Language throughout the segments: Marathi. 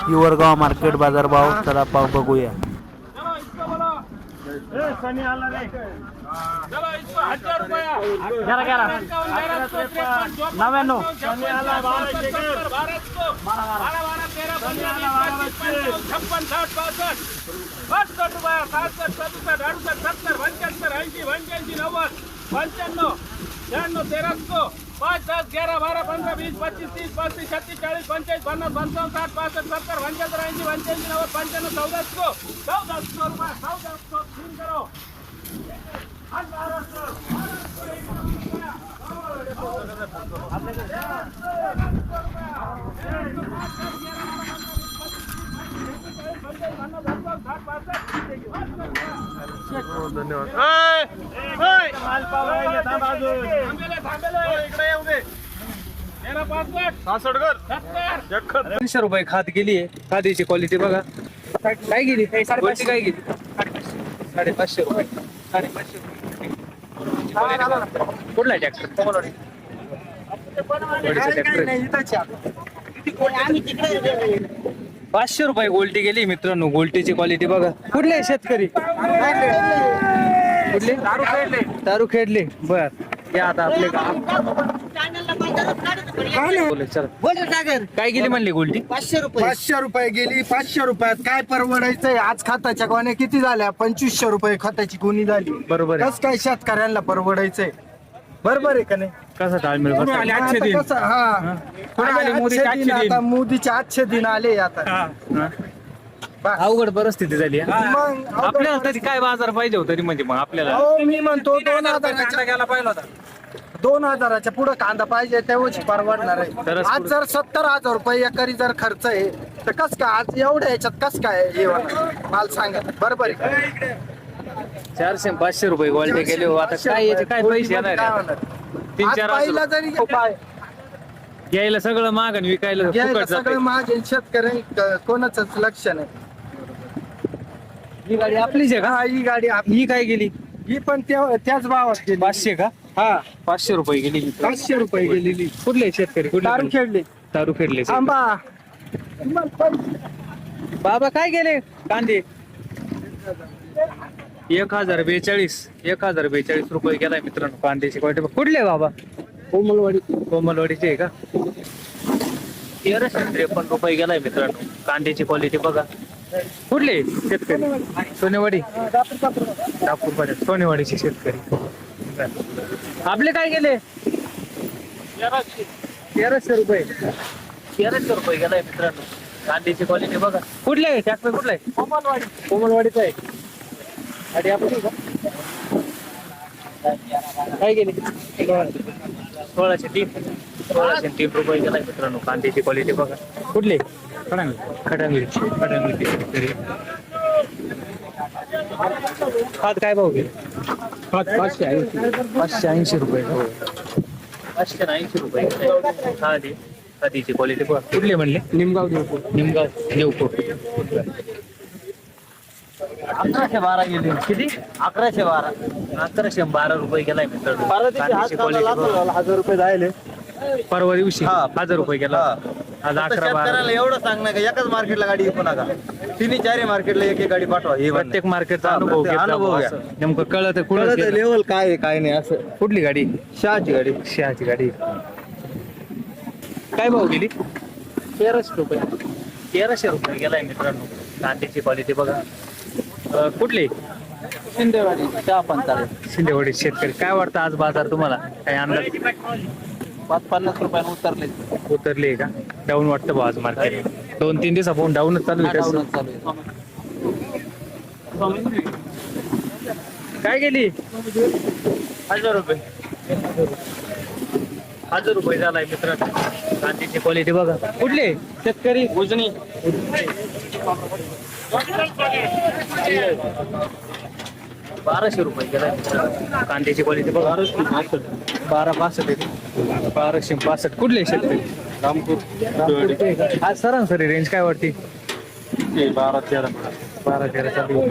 हिवरगाव मार्केट बाजारभाव चला पाव बघूया. पाँच दस ग्यारह बारह पंद्रह बीस पच्चीस तीस पैंतीस छत्तीस चालीस पैंतालीस पन्नास पंचावन साठ पासष्ट सत्तर पंचहत्तर ऐंशी पंच्याऐंशी नव्वद पंच्याण्णव चौदा रुपये तीन करो. तीनशे रुपये खात गेली. खादीची क्वालिटी बघा काय गेली. गोष्टी काय गेली. 550 रुपये. 550 रुपये. कुठला ट्रॅक्टर. 500 रुपये गोल्टी गेली मित्रांनो. गोल्टीची क्वालिटी बघा. कुठले शेतकरी. कुठले दारू खेळले. बर या आता आपले काय गेली म्हणली गोल्टी. 500 रुपये गेली. 500 रुपयात काय परवडायचंय. आज खताच्या गोण्या किती झाल्या. 2500 रुपये खताची गोणी झाली. बरोबर आहे. कस काय शेतकऱ्यांना परवडायचंय. बरोबर आहे का नाही. कसा ताळमेळ बसला? आता मोदीचे आजचे दिन आले. आता अवघड परिस्थिती झाली. मग आपल्याला तरी काय बाजार पाहिजे होता तरी म्हणजे मग आपल्याला मी म्हणतो 2000 गेला पाहिजे होता. 2000च्या पुढे कांदा पाहिजे तेव्हाच परवडणार आहे. आज जर 70,000 रुपये एकरी जर खर्च आहे तर कस काय आज एवढ्या याच्यात कस काय हे माल सांगा. बरोबर आहे. 400-500 रुपये क्वालिटी गेले. आता काय याचे काय पैसे येणार. 3-4 पहिला जरी घ्यायला सगळं महाग आणि विकायला फुकट सगळं जातंय. महाग. शेतकरी कोणाच लक्ष नाही. ही गाडी आपलीच आहे का. हा ही गाडी ही काय गेली. ही पण त्याच भावात गेली. 500 का. हा 500 रुपये गेली. 500 रुपये गेलेली. कुठले शेतकरी. दारू खेळले. दारू खेळले. आंबा बाबा काय गेले कांदे. 1042 रुपये गेलाय मित्रांनो कांद्याची क्वालिटी. कुठले बाबा. कोमलवाडीचे आहे का. 1353 रुपये गेलाय मित्रांनो कांद्याची क्वालिटी बघा. कुठले शेतकरी. सोनेवाडी. दापूर सोनेवाडीचे शेतकरी. आपले काय गेले. 1300 रुपये. 1300 रुपये गेलाय मित्रांनो कांद्याची क्वालिटी बघा. कुठले ट्रॅक्टर. कुठला आहे. कोमलवाडीचा आहे. आणि आपली काय गेली. 1603 रुपये गेलाय मित्रांनो कांद्याची क्वालिटी बघा. कुठले. खटांगली. खात काय भाव गेले. 580 रुपये. 580 रुपये खादीची क्वालिटी बघा. कुठले म्हणले. निमगाव देवपूर. 1112 गेले. किती. 1112 रुपये गेलाय मित्रांनो. 1000 रुपये जायले. परवा दिवशी 1000 रुपये गेला. आज 11-12 एवढं सांगणार का एकाच मार्केटला गाडी विकू नका. 3-4 मार्केटला एक मार्केट पाठवा. हे प्रत्येक मार्केटचा अनुभव घ्या. नेमकं कळत कुठं लेवल काय आहे काय नाही असं. कुठली गाडी. शहाची गाडी. काय भाव गेली. 1300 रुपये. 1300 रुपये गेलाय मित्रांनो कांद्याची क्वालिटी बघा. कुठली. शिंदेवाडी. शिंदेवाडी शेतकरी. काय वाटतं आज बाजार तुम्हाला काय अंदाज. 50 रुपयाने उतरले का. डाऊन वाटतं बा आज मार्केट. 2-3 दिवस आपण डाऊनच चालू आहे. काय गेली. 1000 रुपये. 1000 रुपये झालाय मित्रांनो कांद्याची क्वालिटी बघा. कुठले शेतकरी. उजनी. 1200 रुपये गेलाय कांद्याची क्वालिटी बघा. 1265. कुठले शेतकरी. रामपूर. आज सरासरी रेंज काय वाटते. 12-13 चालू.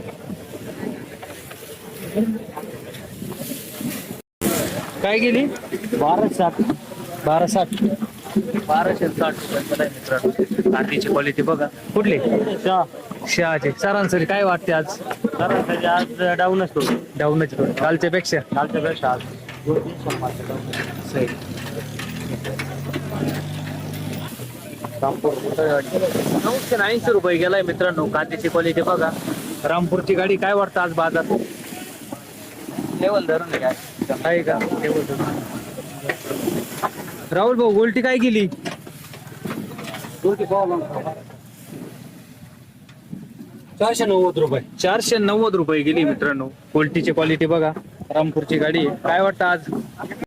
काय गेली. 1260. 1260 रुपये गेलाय मित्रांनो. कांद्याची क्वालिटी बघा. कुठली शहाचे. सरासरी काय वाटते आज? सरासरी आज डाऊनच तो. डाऊनच कालच्या पेक्षा. कालच्या पेक्षा आज 980 रुपये गेलाय मित्रांनो. कांद्याची क्वालिटी बघा. रामपूरची गाडी काय वाटतं आज बाजार? लेवल धरून काय आहे का? राहुल भाऊ गोल्टी काय गेली? 490 रुपये. 490 रुपये गेली मित्रांनो. गोल्टीची क्वालिटी बघा. रामपूरची गाडी आहे. काय वाटतं आज?